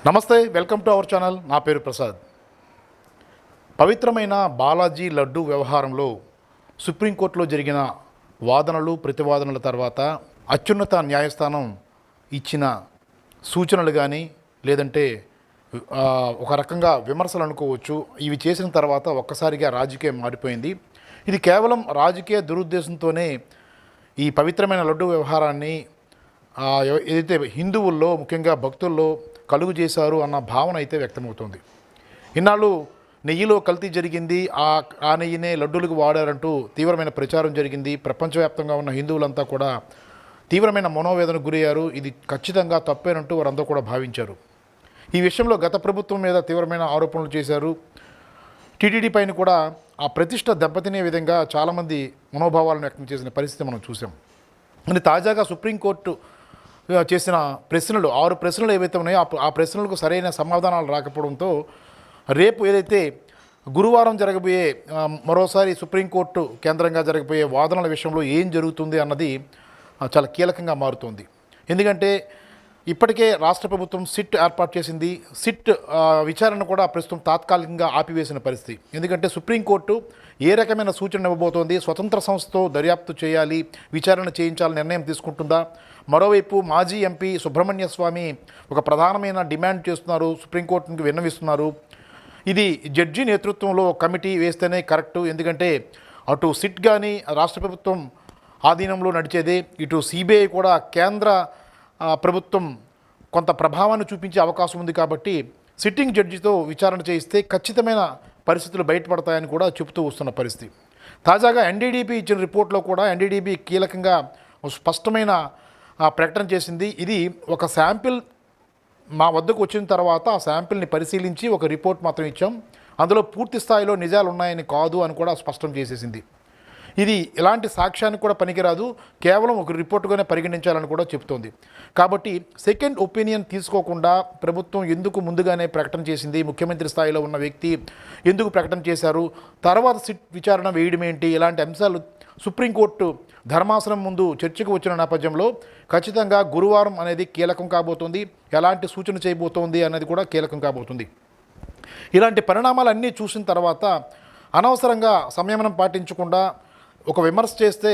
నమస్తే, welcome to our channel. నా పేరు ప్రసాద్. పవిత్రమైన బాలాజీ లడ్డు వ్యవహారంలో సుప్రీంకోర్టులో జరిగిన వాదనలు ప్రతివాదనల తర్వాత అత్యున్నత న్యాయస్థానం ఇచ్చిన సూచనలు కానీ లేదంటే ఒక రకంగా విమర్శలు అనుకోవచ్చు. ఇవి చేసిన తర్వాత ఒక్కసారిగా రాజకీయం మారిపోయింది. ఇది కేవలం రాజకీయ దురుద్దేశంతోనే ఈ పవిత్రమైన లడ్డు వ్యవహారాన్ని ఏదైతే హిందువుల్లో ముఖ్యంగా భక్తుల్లో కలుగు చేశారు అన్న భావన అయితే వ్యక్తమవుతుంది. ఇన్నాళ్ళు నెయ్యిలో కల్తీ జరిగింది, ఆ నెయ్యినే లడ్డూలకు వాడారంటూ తీవ్రమైన ప్రచారం జరిగింది. ప్రపంచవ్యాప్తంగా ఉన్న హిందువులంతా కూడా తీవ్రమైన మనోవేదనకు గురయ్యారు. ఇది ఖచ్చితంగా తప్పేనంటూ వారంతా కూడా భావించారు. ఈ విషయంలో గత ప్రభుత్వం మీద తీవ్రమైన ఆరోపణలు చేశారు. టీటీడీ పైన కూడా ఆ ప్రతిష్ట దెబ్బతినే విధంగా చాలామంది మనోభావాలను వ్యక్తం చేసిన పరిస్థితి మనం చూసాం. కానీ తాజాగా సుప్రీంకోర్టు చేసిన ప్రశ్నలు 6 ప్రశ్నలు ఏవైతే ఉన్నాయో ఆ ప్రశ్నలకు సరైన సమాధానాలు రాకపోవడంతో రేపు ఏదైతే గురువారం జరగబోయే మరోసారి సుప్రీంకోర్టు కేంద్రంగా జరగబోయే వాదనల విషయంలో ఏం జరుగుతుంది అన్నది చాలా కీలకంగా మారుతుంది. ఎందుకంటే ఇప్పటికే రాష్ట్ర ప్రభుత్వం సిట్ ఏర్పాటు చేసింది. సిట్ విచారణ కూడా ప్రస్తుతం తాత్కాలికంగా ఆపివేసిన పరిస్థితి. ఎందుకంటే సుప్రీంకోర్టు ఏ రకమైన సూచన ఇవ్వబోతోంది, స్వతంత్ర సంస్థతో దర్యాప్తు చేయాలి, విచారణ చేయించాలని నిర్ణయం తీసుకుంటుందా? మరోవైపు మాజీ ఎంపీ సుబ్రహ్మణ్య స్వామి ఒక ప్రధానమైన డిమాండ్ చేస్తున్నారు, సుప్రీంకోర్టుకి విన్నవిస్తున్నారు. ఇది జడ్జి నేతృత్వంలో కమిటీ వేస్తేనే కరెక్టు. ఎందుకంటే అటు సిట్ కానీ రాష్ట్ర ప్రభుత్వం ఆధీనంలో నడిచేదే, ఇటు సిబిఐ కూడా కేంద్ర ప్రభుత్వం కొంత ప్రభావాన్ని చూపించే అవకాశం ఉంది. కాబట్టి సిట్టింగ్ జడ్జితో విచారణ చేయిస్తే ఖచ్చితమైన పరిస్థితులు బయటపడతాయని కూడా చెబుతూ వస్తున్న పరిస్థితి. తాజాగా ఎన్డీడీబీ ఇచ్చిన రిపోర్ట్లో కూడా ఎన్డీడీబీ కీలకంగా స్పష్టమైన ప్రకటన చేసింది. ఇది ఒక శాంపిల్ మా వద్దకు వచ్చిన తర్వాత ఆ శాంపిల్ని పరిశీలించి ఒక రిపోర్ట్ మాత్రం ఇచ్చాం, అందులో పూర్తి స్థాయిలో నిజాలు ఉన్నాయని కాదు అని కూడా స్పష్టం చేసేసింది. ఇది ఎలాంటి సాక్ష్యానికి కూడా పనికిరాదు, కేవలం ఒక రిపోర్టుగానే పరిగణించాలని కూడా చెప్తోంది. కాబట్టి సెకండ్ ఒపీనియన్ తీసుకోకుండా ప్రభుత్వం ఎందుకు ముందుగానే ప్రకటన చేసింది, ముఖ్యమంత్రి స్థాయిలో ఉన్న వ్యక్తి ఎందుకు ప్రకటన చేశారు, తర్వాత సిట్ విచారణ వేయడం ఏంటి, ఇలాంటి అంశాలు సుప్రీంకోర్టు ధర్మాసనం ముందు చర్చకు వచ్చిన నేపథ్యంలో ఖచ్చితంగా గురువారం అనేది కీలకం కాబోతుంది. ఎలాంటి సూచన చేయబోతోంది అనేది కూడా కీలకం కాబోతుంది. ఇలాంటి పరిణామాలన్నీ చూసిన తర్వాత అనవసరంగా సంయమనం పాటించకుండా ఒక విమర్శ చేస్తే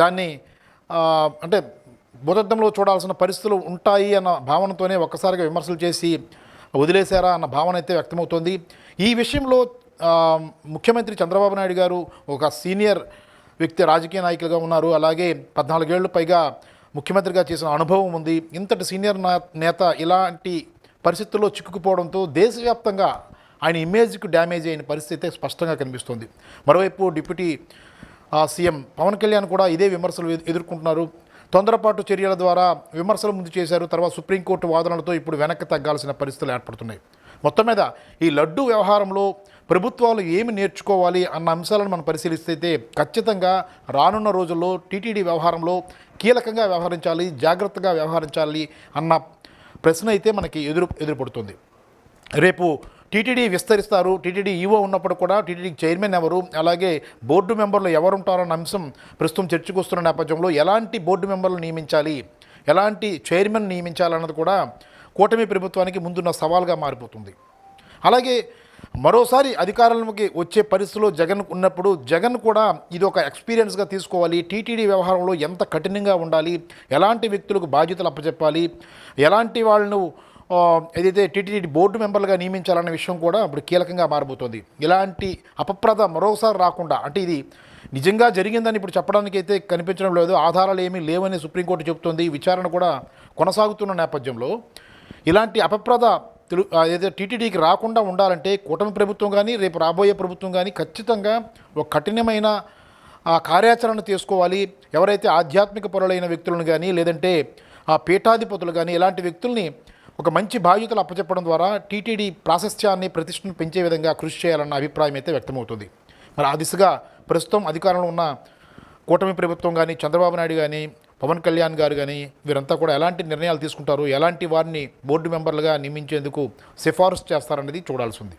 దాన్ని అంటే భూతద్దంలో చూడాల్సిన పరిస్థితులు ఉంటాయి అన్న భావనతోనే ఒక్కసారిగా విమర్శలు చేసి వదిలేశారా అన్న భావన అయితే వ్యక్తమవుతోంది. ఈ విషయంలో ముఖ్యమంత్రి చంద్రబాబు నాయుడు గారు ఒక సీనియర్ వ్యక్తి, రాజకీయ నాయకులుగా ఉన్నారు. అలాగే 14 ఏళ్ళు పైగా ముఖ్యమంత్రిగా చేసిన అనుభవం ఉంది. ఇంతటి సీనియర్ నేత ఇలాంటి పరిస్థితుల్లో చిక్కుకుపోవడంతో దేశవ్యాప్తంగా ఆయన ఇమేజ్కి డ్యామేజ్ అయిన పరిస్థితి స్పష్టంగా కనిపిస్తుంది. మరోవైపు డిప్యూటీ సీఎం పవన్ కళ్యాణ్ కూడా ఇదే విమర్శలు ఎదుర్కొంటున్నారు. తొందరపాటు చర్యల ద్వారా విమర్శలు ముందు చేశారు. తర్వాత సుప్రీంకోర్టు వాదనలతో ఇప్పుడు వెనక్కి తగ్గాల్సిన పరిస్థితులు ఏర్పడుతున్నాయి. మొత్తం మీద ఈ లడ్డు వ్యవహారంలో ప్రభుత్వాలు ఏమి నేర్చుకోవాలి అన్న అంశాలను మనం పరిశీలిస్తే ఖచ్చితంగా రానున్న రోజుల్లో టీటీడీ వ్యవహారంలో కీలకంగా వ్యవహరించాలి, జాగ్రత్తగా వ్యవహరించాలి అన్న ప్రశ్న అయితే మనకి ఎదురుపడుతుంది. రేపు టీటీడీ విస్తరిస్తారు. టీటీడీ ఈవో ఉన్నప్పుడు కూడా టీటీడీకి చైర్మన్ ఎవరు, అలాగే బోర్డు మెంబర్లు ఎవరు ఉంటారన్న అంశం ప్రస్తుతం చర్చకు వస్తున్న నేపథ్యంలో ఎలాంటి బోర్డు మెంబర్లు నియమించాలి, ఎలాంటి చైర్మన్ నియమించాలన్నది కూడా కూటమి ప్రభుత్వానికి ముందున్న సవాల్గా మారిపోతుంది. అలాగే మరోసారి అధికారంలోకి వచ్చే పరిస్థితిలో జగన్ ఉన్నప్పుడు జగన్ కూడా ఇది ఒక ఎక్స్పీరియన్స్గా తీసుకోవాలి. టీటీడీ వ్యవహారంలో ఎంత కఠినంగా ఉండాలి, ఎలాంటి వ్యక్తులకు బాధ్యతలు అప్పచెప్పాలి, ఎలాంటి వాళ్ళను ఏదైతే టీటీడీ బోర్డు మెంబర్లుగా నియమించాలన్న విషయం కూడా ఇప్పుడు కీలకంగా మారబోతోంది. ఇలాంటి అపప్రద మరోసారి రాకుండా, అంటే ఇది నిజంగా జరిగిందని ఇప్పుడు చెప్పడానికి అయితే కనిపించడం లేదు, ఆధారాలు ఏమీ లేవని సుప్రీంకోర్టు చెబుతోంది. విచారణ కూడా కొనసాగుతున్న నేపథ్యంలో ఇలాంటి అపప్రద ఏదైతే టీటీడీకి రాకుండా ఉండాలంటే కూటమి ప్రభుత్వం కానీ రేపు రాబోయే ప్రభుత్వం కానీ ఖచ్చితంగా ఒక కఠినమైన కార్యాచరణ తీసుకోవాలి. ఎవరైతే ఆధ్యాత్మిక పరులైన వ్యక్తులను కానీ లేదంటే ఆ పీఠాధిపతులు కానీ ఇలాంటి వ్యక్తుల్ని ఒక మంచి బాధ్యతలు అప్పచెప్పడం ద్వారా టీటీడీ ప్రాశస్త్యాన్ని ప్రతిష్టను పెంచే విధంగా కృషి చేయాలన్న అభిప్రాయం అయితే వ్యక్తమవుతుంది. మరి ఆ దిశగా ప్రస్తుతం అధికారంలో ఉన్న కూటమి ప్రభుత్వం కానీ చంద్రబాబు నాయుడు కానీ పవన్ కళ్యాణ్ గారు కానీ వీరంతా కూడా ఎలాంటి నిర్ణయాలు తీసుకుంటారు, ఎలాంటి వారిని బోర్డు మెంబర్లుగా నియమించేందుకు సిఫారసు చేస్తారనేది చూడాల్సి ఉంది.